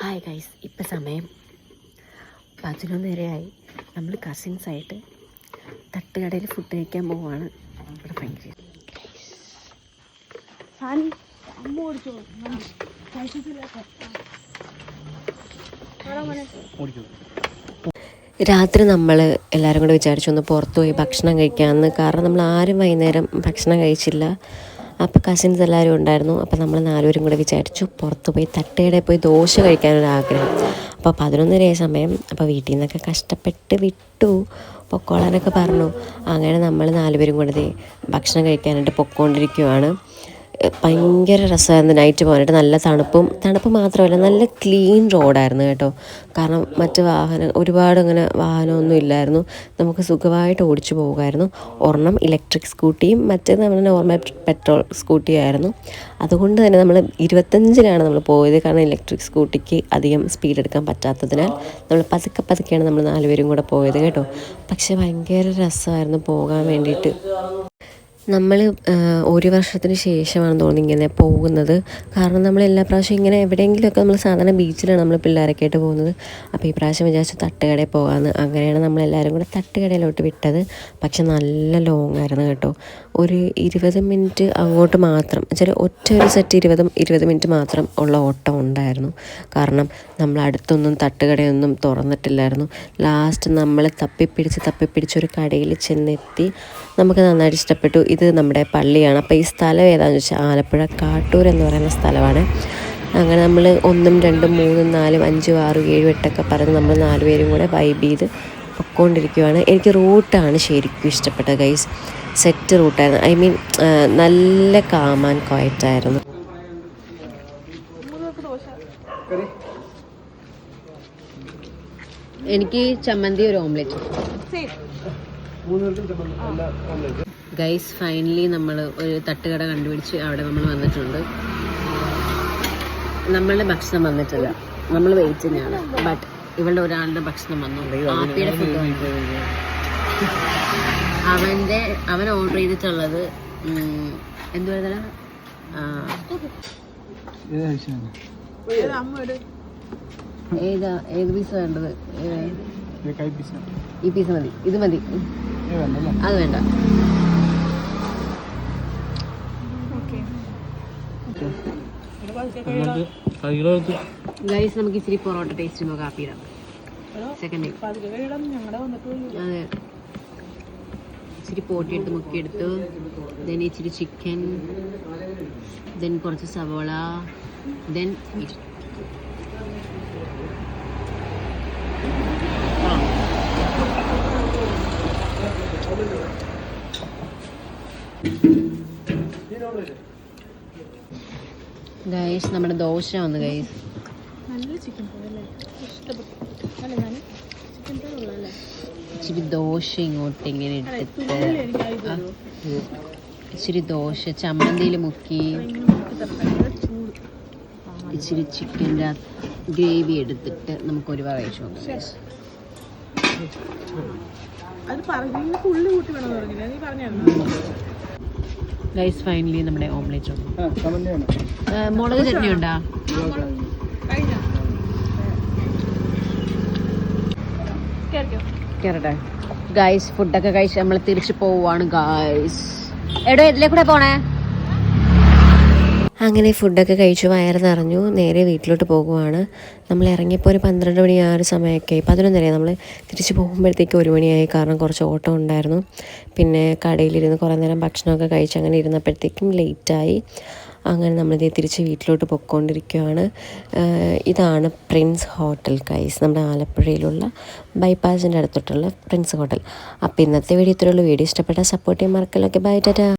Hi guys, ഇപ്പം സമയം 11:30 നമ്മൾ കസിൻസായിട്ട് തട്ടുകടയിൽ ഫുഡ് കഴിക്കാൻ പോവുകയാണ്. ഇവിടെ ഭയങ്കര രാത്രി നമ്മൾ എല്ലാവരും കൂടെ വിചാരിച്ചു ഒന്ന് പുറത്തു പോയി ഭക്ഷണം കഴിക്കാമെന്ന്. കാരണം നമ്മൾ ആരും വൈകുന്നേരം ഭക്ഷണം കഴിച്ചില്ല. അപ്പോൾ കസിൻസ് എല്ലാവരും ഉണ്ടായിരുന്നു. അപ്പോൾ നമ്മൾ 4 പേരും കൂടെ വിചാരിച്ചു പുറത്ത് പോയി തട്ടുകടയിൽ പോയി ദോശ കഴിക്കാനൊരാഗ്രഹം. അപ്പോൾ 11:30 സമയം. അപ്പോൾ വീട്ടിൽ നിന്നൊക്കെ കഷ്ടപ്പെട്ട് വിട്ടു, പൊക്കോളാനൊക്കെ പറഞ്ഞു. അങ്ങനെ നമ്മൾ 4 പേരും കൂടെ ഭക്ഷണം കഴിക്കാനായിട്ട് പൊക്കോണ്ടിരിക്കുവാണ്. ഭയങ്കര രസമായിരുന്നു നൈറ്റ് പോകാനായിട്ട്. നല്ല തണുപ്പ് മാത്രമല്ല, നല്ല ക്ലീൻ റോഡായിരുന്നു കേട്ടോ. കാരണം മറ്റ് ഒരുപാട് അങ്ങനെ വാഹനമൊന്നും ഇല്ലായിരുന്നു. നമുക്ക് സുഖമായിട്ട് ഓടിച്ചു പോകുമായിരുന്നു. ഒരെണ്ണം ഇലക്ട്രിക് സ്കൂട്ടിയും മറ്റേത് നമ്മുടെ നോർമൽ പെട്രോൾ സ്കൂട്ടിയായിരുന്നു. അതുകൊണ്ട് തന്നെ നമ്മൾ 25-ലാണ് നമ്മൾ പോയത്. കാരണം ഇലക്ട്രിക് സ്കൂട്ടിക്ക് അധികം സ്പീഡ് എടുക്കാൻ പറ്റാത്തതിനാൽ നമ്മൾ പതുക്കെയാണ് നമ്മൾ 4 പേരും കൂടെ പോയത് കേട്ടോ. പക്ഷേ ഭയങ്കര രസമായിരുന്നു പോകാൻ വേണ്ടിയിട്ട്. നമ്മൾ 1 വർഷത്തിന് ശേഷമാണ് തോന്നുന്നു ഇങ്ങനെ പോകുന്നത്. കാരണം നമ്മൾ എല്ലാ പ്രാവശ്യം ഇങ്ങനെ എവിടെയെങ്കിലുമൊക്കെ നമ്മൾ സാധാരണ ബീച്ചിലാണ് നമ്മൾ പിള്ളേരൊക്കെ ആയിട്ട് പോകുന്നത്. അപ്പോൾ ഈ പ്രാവശ്യം വിചാരിച്ചു തട്ടുകടയിൽ പോകാമെന്ന്. അങ്ങനെയാണ് നമ്മളെല്ലാവരും കൂടെ തട്ടുകടയിലോട്ട് വിട്ടത്. പക്ഷെ നല്ല ലോങ് ആയിരുന്നു കേട്ടോ. ഒരു 20 മിനിറ്റ് അങ്ങോട്ട് മാത്രം, ഒരു സെറ്റ് 20 മിനിറ്റ് മാത്രം ഉള്ള ഓട്ടം ഉണ്ടായിരുന്നു. കാരണം നമ്മൾ അടുത്തൊന്നും തട്ടുകടയൊന്നും തുറന്നിട്ടില്ലായിരുന്നു. ലാസ്റ്റ് നമ്മൾ തപ്പിപ്പിടിച്ച് ഒരു കടയിൽ ചെന്നെത്തി. നമുക്ക് നന്നായിട്ട് ഇഷ്ടപ്പെട്ടു. ഇത് നമ്മുടെ പള്ളിയാണ്. അപ്പോൾ ഈ സ്ഥലം ഏതാണെന്ന് വെച്ചാൽ ആലപ്പുഴ കാട്ടൂർ എന്ന് പറയുന്ന സ്ഥലമാണ്. അങ്ങനെ നമ്മൾ 1, 2, 3, 4, 5, 6, 7, 8 പറഞ്ഞ് നമ്മൾ 4 പേരും കൂടെ വൈബ് ചെയ്ത് പൊയ്ക്കൊണ്ടിരിക്കുകയാണ്. എനിക്ക് റൂട്ടാണ് ശരിക്കും ഇഷ്ടപ്പെട്ടത് ഗൈസ്. സെറ്റ് റൂട്ടായിരുന്നു. ഐ മീൻ നല്ല കാം ആൻഡ് ക്വയറ്റായിരുന്നു. എനിക്ക് ചമ്മന്തി, ഒരു ഓംലെറ്റ്. ഗൈസ്, ഫൈനലി നമ്മൾ ഒരു തട്ടുകട കണ്ടുപിടിച്ച് അവിടെ നമ്മൾ വന്നിട്ടുണ്ട്. നമ്മളുടെ ഭക്ഷണം വന്നിട്ടില്ല, നമ്മൾ വെയിറ്റിനാണ്. ബട്ട് ഇവളുടെ ഒരാളുടെ ഭക്ഷണം വന്നു. ആപ്പിയുടെ ഫുഡ് വന്നു. അവൻ ഓർഡർ ചെയ്തിട്ടുള്ളത് എന്തുവാ, ഏത് പീസ വേണ്ടത്? ഈ പീസ് മതി, ഇത് മതി, അത് വേണ്ട. ഗൈസ്, നമുക്ക് ഇച്ചിരി പൊറോട്ട ടേസ്റ്റ് നോക്കാം. കാപ്പിയിടാം. സെക്കൻഡ് അതെ, ഇച്ചിരി പോട്ടിയെടുത്ത് മുക്കിയെടുത്തു. ദെൻ ഇച്ചിരി ചിക്കൻ, ദെൻ കുറച്ച് സവോള, ദെൻ ഗൈസ് നമ്മുടെ ദോശ വന്നു. ഗൈസ്, ഇച്ചിരി ദോശ ഇങ്ങോട്ട് ഇങ്ങനെ എടുത്തിട്ട് ഇച്ചിരി ദോശ ചമ്മന്തിയിൽ മുക്കി ഇച്ചിരി ചിക്കൻ്റെ ഗ്രേവി എടുത്തിട്ട് നമുക്കൊരു കഴിച്ചു നോക്കാം. ഗൈസ്, ഫൈനലി നമ്മുടെ ഓംലെറ്റ്. മുളക് ചട്നി ഉണ്ടോ? കേറട്ടെ. ഗൈസ്, ഫുഡൊക്കെ കഴിച്ച് നമ്മൾ തിരിച്ചു പോവാണ്. ഗൈസ്, എടോ ഇതിലേ കൂടെ പോണേ. അങ്ങനെ ഫുഡൊക്കെ കഴിച്ചു വയറ് നിറഞ്ഞു. നേരെ വീട്ടിലോട്ട് പോകുവാണ്. നമ്മൾ ഇറങ്ങിയപ്പോൾ ഒരു 12 മണി ആ ഒരു സമയമൊക്കെ ആയി. 11:30 നമ്മൾ തിരിച്ച് പോകുമ്പോഴത്തേക്ക് 1 മണിയായി. കാരണം കുറച്ച് ഓട്ടം ഉണ്ടായിരുന്നു. പിന്നെ കടയിലിരുന്ന് കുറേ നേരം ഭക്ഷണമൊക്കെ കഴിച്ച് അങ്ങനെ ഇരുന്നപ്പോഴത്തേക്കും ലേറ്റായി. അങ്ങനെ നമ്മളിതേ തിരിച്ച് വീട്ടിലോട്ട് പൊയ്ക്കൊണ്ടിരിക്കുകയാണ്. ഇതാണ് പ്രിൻസ് ഹോട്ടൽ ഗൈസ്, നമ്മുടെ ആലപ്പുഴയിലുള്ള ബൈപ്പാസിൻ്റെ അടുത്തോട്ടുള്ള പ്രിൻസ് ഹോട്ടൽ. അപ്പോൾ ഇന്നത്തെ വീഡിയോ ഇത്രയുള്ളൂ. വീഡിയോ ഇഷ്ടപ്പെട്ടാൽ സപ്പോർട്ട് ചെയ്യാൻ മറക്കല്ലോ. Okay, by, Tata.